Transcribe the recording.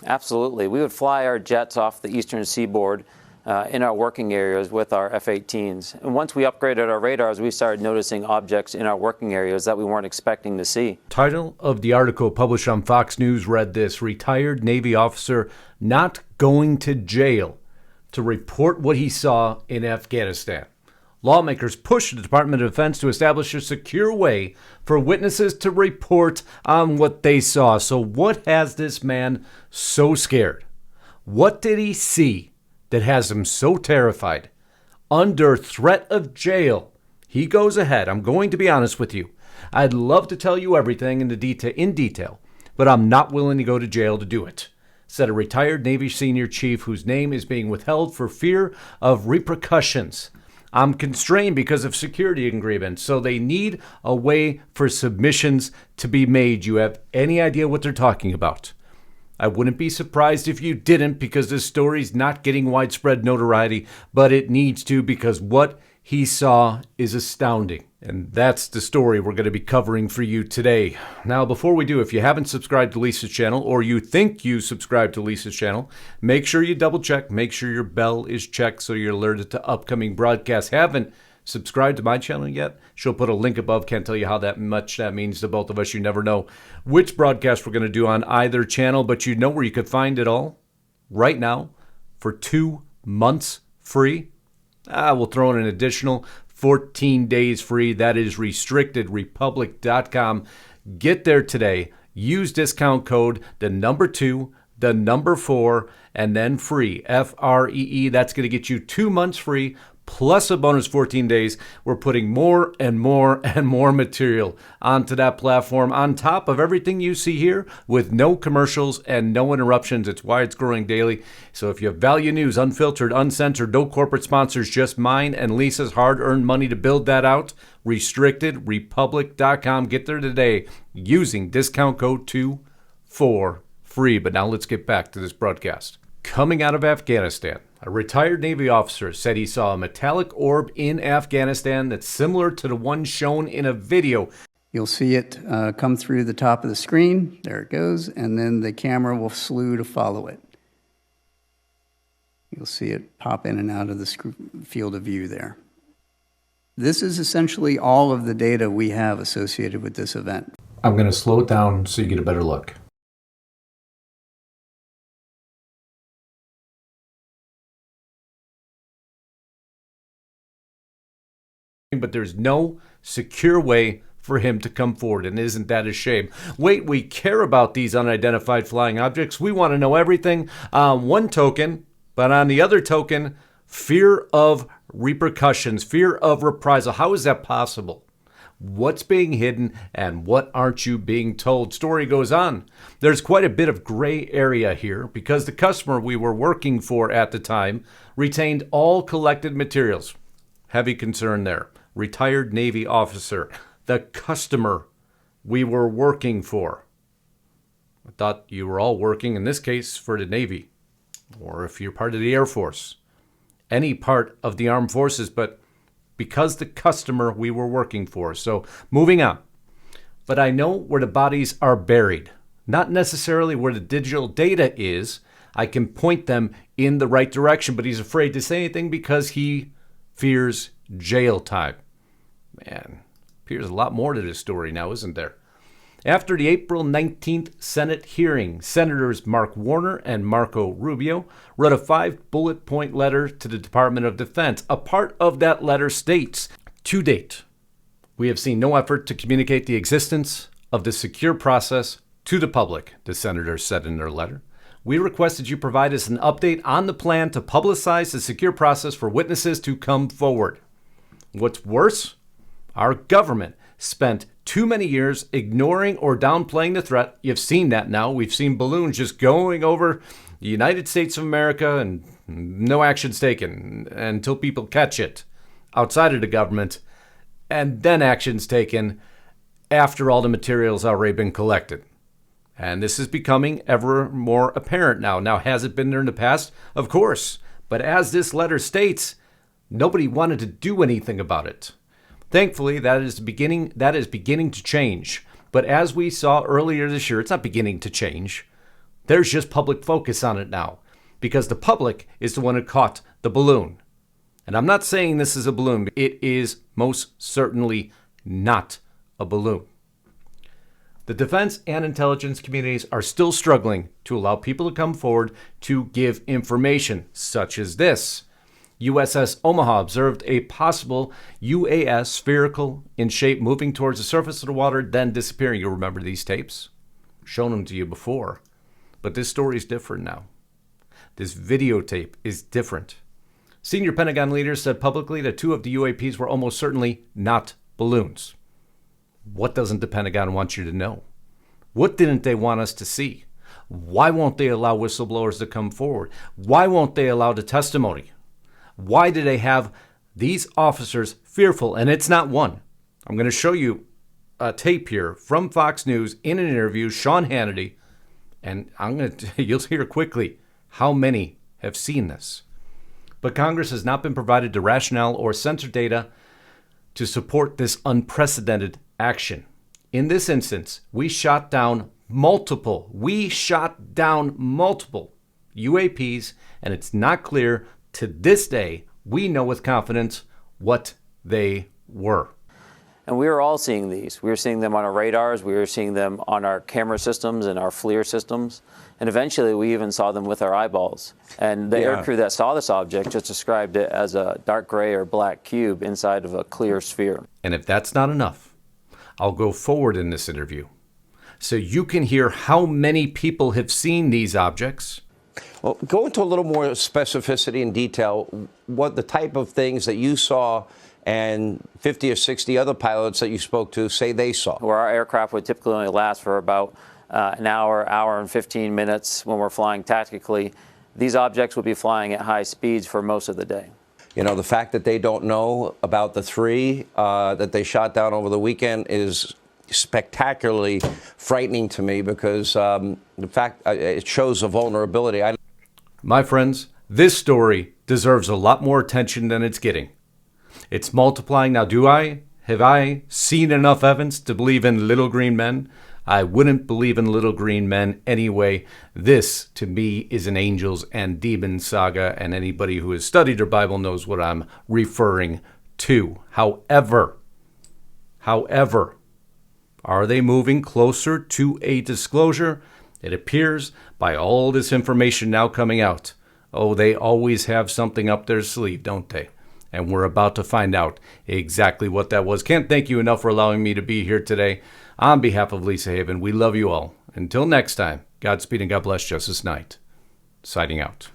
Absolutely. We would fly our jets off the eastern seaboard in our working areas with our F-18s. And once we upgraded our radars, we started noticing objects in our working areas that we weren't expecting to see. Title of the article published on Fox News read this: Retired Navy officer not going to jail to report what he saw in Afghanistan. Lawmakers pushed the Department of Defense to establish a secure way for witnesses to report on what they saw. So what has this man so scared? What did he see that has him so terrified? Under threat of jail, he goes ahead. I'm going to be honest with you. I'd love to tell you everything in detail, but I'm not willing to go to jail to do it, said a retired Navy senior chief whose name is being withheld for fear of repercussions. I'm constrained because of security agreements, so they need a way for submissions to be made. You have any idea what they're talking about? I wouldn't be surprised if you didn't, because this story's not getting widespread notoriety, but it needs to, because what he saw is astounding. And that's the story we're going to be covering for you today. Now, before we do, if you haven't subscribed to Lisa's channel, or you think you subscribed to Lisa's channel, make sure you double check. Make sure your bell is checked so you're alerted to upcoming broadcasts. Haven't subscribed to my channel yet? She'll put a link above. Can't tell you how much that means to both of us. You never know which broadcast we're going to do on either channel, but you know where you could find it all right now for 2 months free. We'll throw in an additional 14 days free. That is restrictedrepublic.com. Get there today. Use discount code the number 2, the number 4, and then free. FREE. That's going to get you 2 months free plus a bonus 14 days. We're putting more and more and more material onto that platform on top of everything you see here, with no commercials and no interruptions. It's why it's growing daily. So if you value news, unfiltered, uncensored, no corporate sponsors, just mine and Lisa's hard-earned money to build that out, restrictedrepublic.com. Get there today using discount code 2 for free. But now let's get back to this broadcast. Coming out of Afghanistan, a retired Navy officer said he saw a metallic orb in Afghanistan that's similar to the one shown in a video. You'll see it come through the top of the screen. There it goes. And then the camera will slew to follow it. You'll see it pop in and out of the field of view there. This is essentially all of the data we have associated with this event. I'm going to slow it down so you get a better look. But there's no secure way for him to come forward, and isn't that a shame? Wait, we care about these unidentified flying objects. We want to know everything on one token, but on the other token, fear of repercussions, fear of reprisal. How is that possible? What's being hidden and what aren't you being told? Story goes on. There's quite a bit of gray area here because the customer we were working for at the time retained all collected materials. Heavy concern there. Retired Navy officer, the customer we were working for. I thought you were all working, in this case, for the Navy, or if you're part of the Air Force, any part of the armed forces, but because the customer we were working for. So moving on. But I know where the bodies are buried, not necessarily where the digital data is. I can point them in the right direction, but he's afraid to say anything because he fears jail time. Man, appears a lot more to this story now, isn't there? After the April 19th Senate hearing, Senators Mark Warner and Marco Rubio wrote a 5-bullet point letter to the Department of Defense. A part of that letter states, to date, we have seen no effort to communicate the existence of the secure process to the public, the senators said in their letter. We request that you provide us an update on the plan to publicize the secure process for witnesses to come forward. What's worse, our government spent too many years ignoring or downplaying the threat. You've seen that now. We've seen balloons just going over the United States of America and no action's taken until people catch it outside of the government, and then action's taken after all the material's already been collected. And this is becoming ever more apparent now. Now, has it been there in the past? Of course. But as this letter states, nobody wanted to do anything about it. Thankfully, that is beginning to change. But as we saw earlier this year, it's not beginning to change. There's just public focus on it now because the public is the one who caught the balloon. And I'm not saying this is a balloon. It is most certainly not a balloon. The defense and intelligence communities are still struggling to allow people to come forward to give information such as this. USS Omaha observed a possible UAS spherical in shape moving towards the surface of the water, then disappearing. You'll remember these tapes. Shown them to you before. But this story is different now. This videotape is different. Senior Pentagon leaders said publicly that 2 of the UAPs were almost certainly not balloons. What doesn't the Pentagon want you to know? What didn't they want us to see? Why won't they allow whistleblowers to come forward? Why won't they allow the testimony? Why do they have these officers fearful? And it's not one. I'm going to show you a tape here from Fox News in an interview, Sean Hannity, and you'll hear quickly how many have seen this. But Congress has not been provided the rationale or censored data to support this unprecedented action. In this instance, we shot down multiple UAPs, and it's not clear to this day, we know with confidence what they were. And we are all seeing these. We are seeing them on our radars. We are seeing them on our camera systems and our FLIR systems. And eventually, we even saw them with our eyeballs. And the aircrew that saw this object just described it as a dark gray or black cube inside of a clear sphere. And if that's not enough, I'll go forward in this interview so you can hear how many people have seen these objects. Well, go into a little more specificity and detail, what the type of things that you saw and 50 or 60 other pilots that you spoke to say they saw. Where our aircraft would typically only last for about an hour and 15 minutes when we're flying tactically, these objects would be flying at high speeds for most of the day. You know, the fact that they don't know about the 3 that they shot down over the weekend is spectacularly frightening to me because the fact it shows a vulnerability. My friends, this story deserves a lot more attention than it's getting. It's multiplying. Now, have I seen enough evidence to believe in little green men? I wouldn't believe in little green men anyway. This, to me, is an angels and demons saga, and anybody who has studied their Bible knows what I'm referring to. However, are they moving closer to a disclosure? It appears by all this information now coming out. Oh, they always have something up their sleeve, don't they? And we're about to find out exactly what that was. Can't thank you enough for allowing me to be here today. On behalf of Lisa Haven, we love you all. Until next time, Godspeed and God bless Justice Knight. Signing out.